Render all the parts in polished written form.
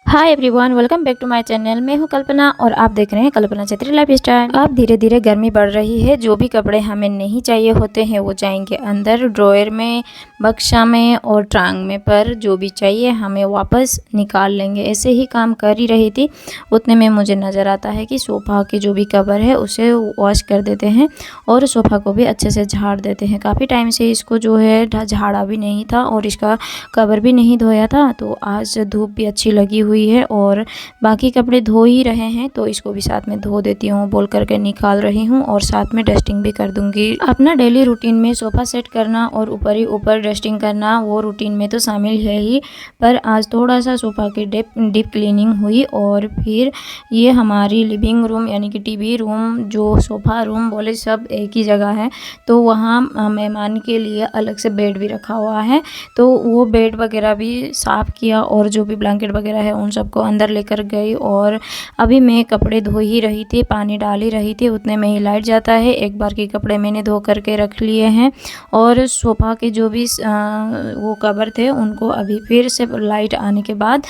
Hi everyone, welcome back to my channel. मैं हूं कल्पना और आप देख रहे हैं कल्पना छेत्री लाइफ स्टाइल। अब धीरे धीरे गर्मी बढ़ रही है। जो भी कपड़े हमें नहीं चाहिए होते हैं वो जाएंगे अंदर ड्रॉयर में, बक्सा में और ट्रांग में, पर जो भी चाहिए हमें वापस निकाल लेंगे। ऐसे ही काम कर ही रही थी, उतने में मुझे नज़र आता है कि सोफ़ा के जो भी कवर है उसे वॉश कर देते हैं और सोफ़ा को भी अच्छे से झाड़ देते हैं। काफ़ी टाइम से इसको जो है झाड़ा भी नहीं था और इसका कवर भी नहीं धोया था, तो आज धूप भी अच्छी लगी हुई है और बाकी कपड़े धो ही रहे हैं तो इसको भी साथ में धो देती हूँ बोल करके निकाल रही हूँ और साथ में डस्टिंग भी कर दूंगी। अपना डेली रूटीन में सोफ़ा सेट करना और ऊपर ही ऊपर डस्टिंग करना वो रूटीन में तो शामिल है ही, पर आज थोड़ा सा सोफ़ा की डीप क्लीनिंग हुई और फिर ये हमारी लिविंग रूम यानी कि टीवी रूम, जो सोफ़ा रूम बोले सब एक ही जगह है, तो वहाँ मेहमान के लिए अलग से बेड भी रखा हुआ है, तो वो बेड वगैरह भी साफ़ किया और जो भी ब्लैंकेट वगैरह है उन सबको अंदर लेकर गई। और अभी मैं कपड़े धो ही रही थी, पानी डाल ही रही थी, उतने में ही लाइट जाता है। एक बार के कपड़े मैंने धो करके रख लिए हैं और सोफ़ा के जो भी वो कवर थे उनको अभी फिर से लाइट आने के बाद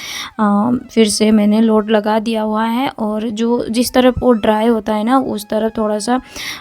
फिर से मैंने लोड लगा दिया हुआ है। और जो जिस तरफ वो ड्राई होता है ना उस तरफ थोड़ा सा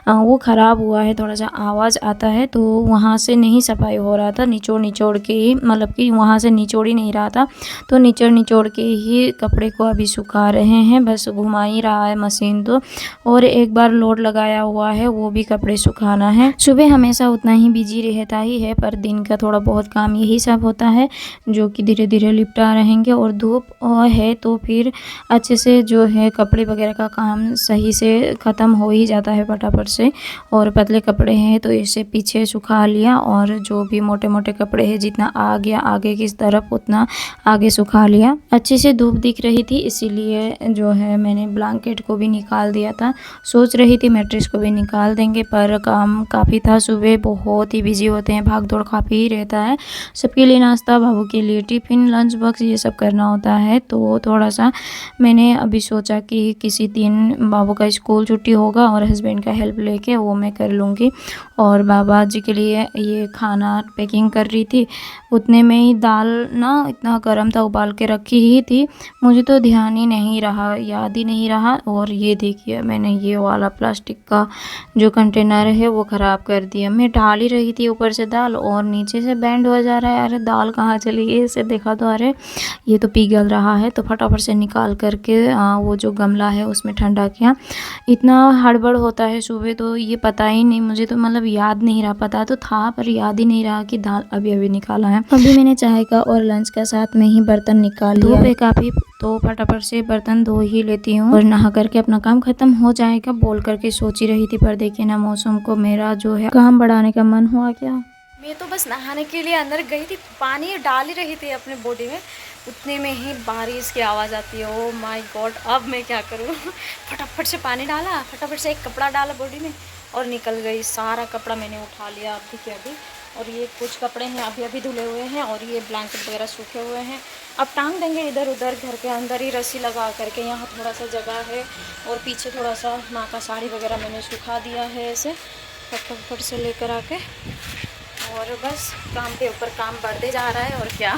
वो ख़राब हुआ है, थोड़ा सा आवाज़ आता है, तो वहाँ से नहीं सफाई हो रहा था, निचोड़ निचोड़ के ही, मतलब कि वहाँ से निचोड़ ही नहीं रहा था, तो निचोड़ निचोड़ के ही कपड़े को अभी सुखा रहे हैं। बस घुमा ही रहा है मशीन तो, और एक बार लोड लगाया हुआ है वो भी कपड़े सुखाना है। सुबह हमेशा उतना ही बिजी रहता ही है, पर दिन का थोड़ा बहुत काम यही सब होता है जो कि धीरे धीरे लिपटा रहेंगे। और धूप है तो फिर अच्छे से जो है कपड़े वगैरह का काम सही से ख़त्म हो ही जाता है फटाफट से। और पतले कपड़े हैं तो इसे पीछे सुखा लिया और जो भी मोटे मोटे कपड़े हैं जितना आ गया आगे की तरफ उतना आगे सुखा लिया। अच्छे से धूप दिख रही थी इसीलिए जो है मैंने ब्लैंकेट को भी निकाल दिया था। सोच रही थी मैट्रेस को भी निकाल देंगे, पर काम काफ़ी था, सुबह बहुत ही बिजी होते हैं, भाग दौड़ काफ़ी ही रहता है। सबके लिए नाश्ता, बाबू के लिए टिफ़िन, लंच बॉक्स, ये सब करना होता है, तो थोड़ा सा मैंने अभी सोचा कि किसी दिन बाबू का स्कूल छुट्टी होगा और हस्बैंड का हेल्प लेके वो मैं कर लूँगी। और बाबा जी के लिए ये खाना पैकिंग कर रही थी, उतने में ही दाल ना इतना गर्म था, उबाल के रखी ही थी, मुझे तो ध्यान ही नहीं रहा, याद ही नहीं रहा। और ये देखिए मैंने ये वाला प्लास्टिक का जो कंटेनर है वो ख़राब कर दिया। मैं डाल ही रही थी ऊपर से दाल और नीचे से बैंड हो जा रहा है, अरे दाल कहाँ चली गई, इसे देखा तो अरे ये तो पिघल रहा है, तो फटाफट से निकाल करके वो जो गमला है उसमें ठंडा किया। इतना हड़बड़ होता है सुबह तो ये पता ही नहीं, मुझे तो मतलब याद नहीं रहा, पता तो था पर याद ही नहीं रहा कि दाल अभी अभी निकाला है। अभी मैंने चाय का और लंच का साथ में ही बर्तन निकाल लिया है काफ़ी, तो फटाफट से बर्तन धो ही लेती हूँ और नहा करके अपना काम खत्म हो जाएगा बोल करके सोच ही रही थी। पर देखिए ना मौसम को मेरा जो है काम बढ़ाने का मन हुआ क्या। मैं तो बस नहाने के लिए अंदर गई थी, पानी डाल ही रही थी अपने बॉडी में, उतने में ही बारिश की आवाज़ आती है। ओ माय गॉड, अब मैं क्या करूँ फटाफट से पानी डाला, फटाफट से एक कपड़ा डाला बॉडी में और निकल गई। सारा कपड़ा मैंने उठा लिया अभी के अभी, और ये कुछ कपड़े हैं अभी अभी धुले हुए हैं और ये ब्लैंकेट वगैरह सूखे हुए हैं। अब टांग देंगे इधर उधर, घर के अंदर ही रस्सी लगा करके, यहाँ थोड़ा सा जगह है और पीछे थोड़ा सा माँ का साड़ी वगैरह मैंने सुखा दिया है ऐसे फटाफट से लेकर आके। और बस काम के ऊपर काम बढ़ते जा रहा है। और क्या,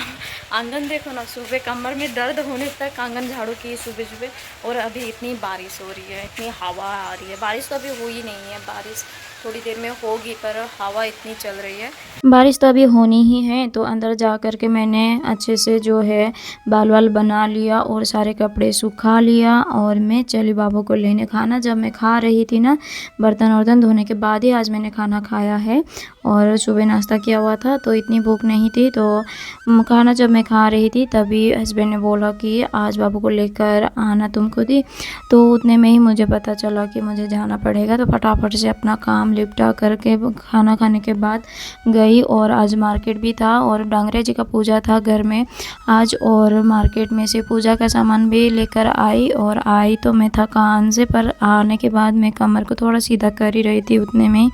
आंगन देखो ना, सुबह कमर में दर्द होने तक आंगन झाड़ू की सुबह सुबह, और अभी इतनी बारिश हो रही है, इतनी हवा आ रही है। बारिश तो अभी हुई नहीं है, बारिश थोड़ी देर में होगी, पर हवा इतनी चल रही है। बारिश तो अभी होनी ही है, तो अंदर जा कर के मैंने अच्छे से जो है बाल वाल बना लिया और सारे कपड़े सुखा लिया और मैं चली बाबू को लेने। खाना जब मैं खा रही थी ना, बर्तन वर्तन धोने के बाद ही आज मैंने खाना खाया है और सुबह नाश्ता किया हुआ था तो इतनी भूख नहीं थी, तो खाना जब मैं खा रही थी तभी हस्बैंड ने बोला कि आज बाबू को लेकर आना तुम खुद ही, तो उतने में ही मुझे पता चला कि मुझे जाना पड़ेगा, तो फटाफट से अपना काम लिपटा करके खाना खाने के बाद गई। और आज मार्केट भी था और डांगरे जी का पूजा था घर में आज, और मार्केट में से पूजा का सामान भी लेकर आई। और आई तो मैं थकान से, पर आने के बाद मैं कमर को थोड़ा सीधा कर ही रही थी, उतने में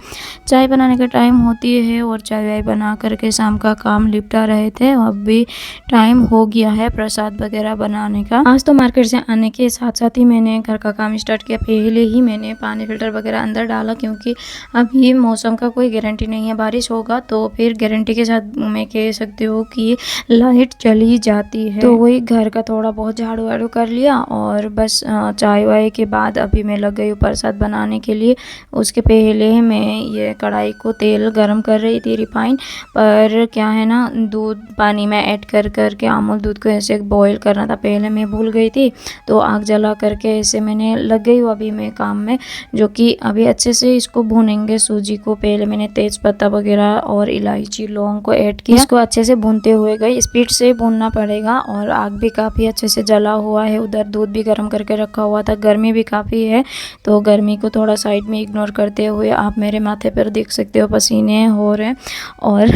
चाय बनाने का टाइम होती है और चाय वाय बना करके शाम का काम लिपटा रहे थे। अब भी टाइम हो गया है प्रसाद वगैरह बनाने का। आज तो मार्केट से आने के साथ साथ ही मैंने घर का काम स्टार्ट किया। पहले ही मैंने पानी फिल्टर वगैरह अंदर डाला क्योंकि अभी मौसम का कोई गारंटी नहीं है, बारिश होगा तो फिर गारंटी के साथ मैं कह सकती हूँ कि लाइट चली जाती है। तो वही घर का थोड़ा बहुत झाड़ू वाड़ू कर लिया और बस चाय वाय के बाद अभी मैं लग गई हूँ प्रसाद बनाने के लिए। उसके पहले मैं ये कढ़ाई को तेल गरम कर रही थी रिफाइन पर, क्या है ना, दूध पानी में ऐड कर करके अमूल दूध को ऐसे बॉईल करना था, पहले मैं भूल गई थी तो आग जला करके ऐसे मैंने लग गई हूँ अभी मैं काम में, जो कि अभी अच्छे से इसको भूनेंगे। सूजी को पहले मैंने तेज पत्ता वगैरह और इलायची लौंग को ऐड किया, इसको अच्छे से भूनते हुए गई, स्पीड से भूनना पड़ेगा। और आग भी काफ़ी अच्छे से जला हुआ है, उधर दूध भी गर्म करके रखा हुआ था, गर्मी भी काफ़ी है तो गर्मी को थोड़ा साइड में इग्नोर करते हुए आप मेरे माथे पर देख सकते हो पसीने हो रहे। और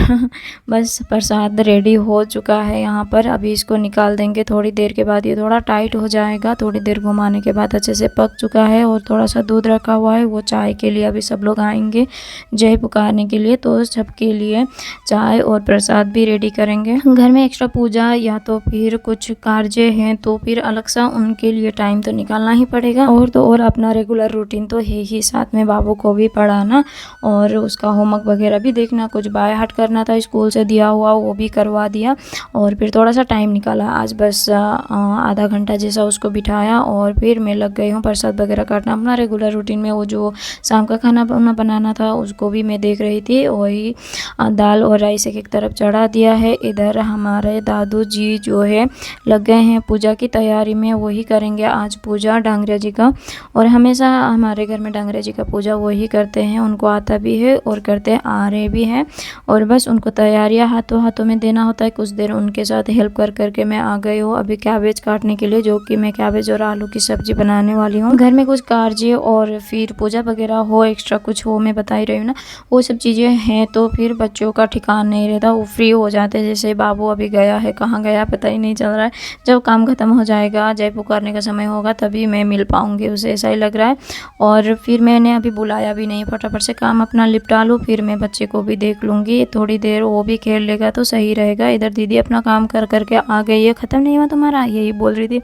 बस प्रसाद रेडी हो चुका है यहाँ पर, अभी इसको निकाल देंगे थोड़ी देर के बाद। ये थोड़ा टाइट हो जाएगा, थोड़ी देर घुमाने के बाद अच्छे से पक चुका है। और थोड़ा सा दूध रखा हुआ है, वो चाय के लिए अभी सब लोग आएंगे जय पुकारने के लिए, तो सबके लिए चाय और प्रसाद भी रेडी करेंगे। घर में एक्स्ट्रा पूजा या तो फिर कुछ कार्य हैं तो फिर अलग सा उनके लिए टाइम तो निकालना ही पड़ेगा। और तो और अपना रेगुलर रूटीन तो है ही, साथ में बाबू को भी पढ़ाना और उसका होमवर्क वगैरह भी देखना, कुछ बाय हार्ट करना था स्कूल से दिया हुआ वो भी करवा दिया। और फिर थोड़ा सा टाइम निकाला आज, बस आधा घंटा जैसा उसको बिठाया और फिर मैं लग गई हूँ प्रसाद वगैरह काटना। अपना रेगुलर रूटीन में वो जो शाम का खाना बनाना था उसको भी मैं देख रही थी, वही दाल और राइस एक तरफ चढ़ा दिया है। इधर हमारे दादू जी जो है लग गए हैं पूजा की तैयारी में, वही करेंगे आज पूजा डांगरिया जी का। और हमेशा हमारे घर में डांगरिया जी का पूजा वही करते हैं, उनको आता भी है और करते आ रहे भी हैं। और बस उनको तैयारियां हाथों हाथों में देना होता है। कुछ देर उनके साथ हेल्प कर करके मैं आ गई हूँ अभी कैबेज काटने के लिए, जो कि मैं कैबेज और आलू की सब्जी बनाने वाली हूँ। घर में कुछ कार्य और फिर पूजा वगैरह हो, एक्स्ट्रा कुछ हो, मैं बता ही रही हूँ ना, वो सब चीज़ें हैं तो फिर बच्चों का ठिकान नहीं रहता, वो फ्री हो जाते हैं। जैसे बाबू अभी गया है, कहाँ गया पता ही नहीं चल रहा है। जब काम खत्म हो जाएगा, जय पुकारने का समय होगा तभी मैं मिल पाऊँगी उसे, ऐसा ही लग रहा है। और फिर मैंने अभी बुलाया भी नहीं, फटाफट से काम अपना निपटा लूँ, फिर मैं बच्चे को भी देख लूँगी थोड़ी देर, वो भी खेल लेगा तो सही रहेगा। इधर दीदी अपना काम कर करके आ गई है, ख़त्म नहीं हुआ तुम्हारा, यही बोल रही थी।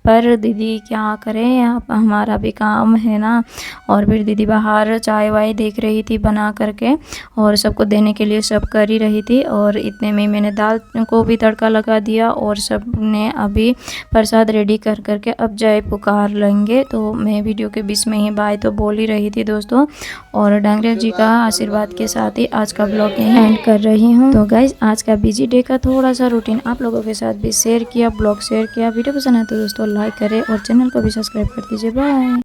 पर दीदी क्या करें, हमारा भी काम है ना। और फिर दीदी बाहर चाय वाय देख रही थी बना करके और सबको देने के लिए सब कर ही रही थी। और इतने में मैंने दाल को भी तड़का लगा दिया और सब ने अभी प्रसाद रेडी कर करके अब जय पुकार लेंगे। तो मैं वीडियो के बीच में ही बाय तो बोल ही रही थी दोस्तों, और डांगरिया जी का आशीर्वाद के साथ ही आज का ब्लॉग यहीं एंड कर रही हूँ। तो गाइज आज का बिजी डे का थोड़ा सा रूटीन आप लोगों के साथ भी शेयर किया, ब्लॉग शेयर किया। वीडियो पसंद है तो दोस्तों लाइक करें और चैनल को भी सब्सक्राइब कर दीजिए। बाय।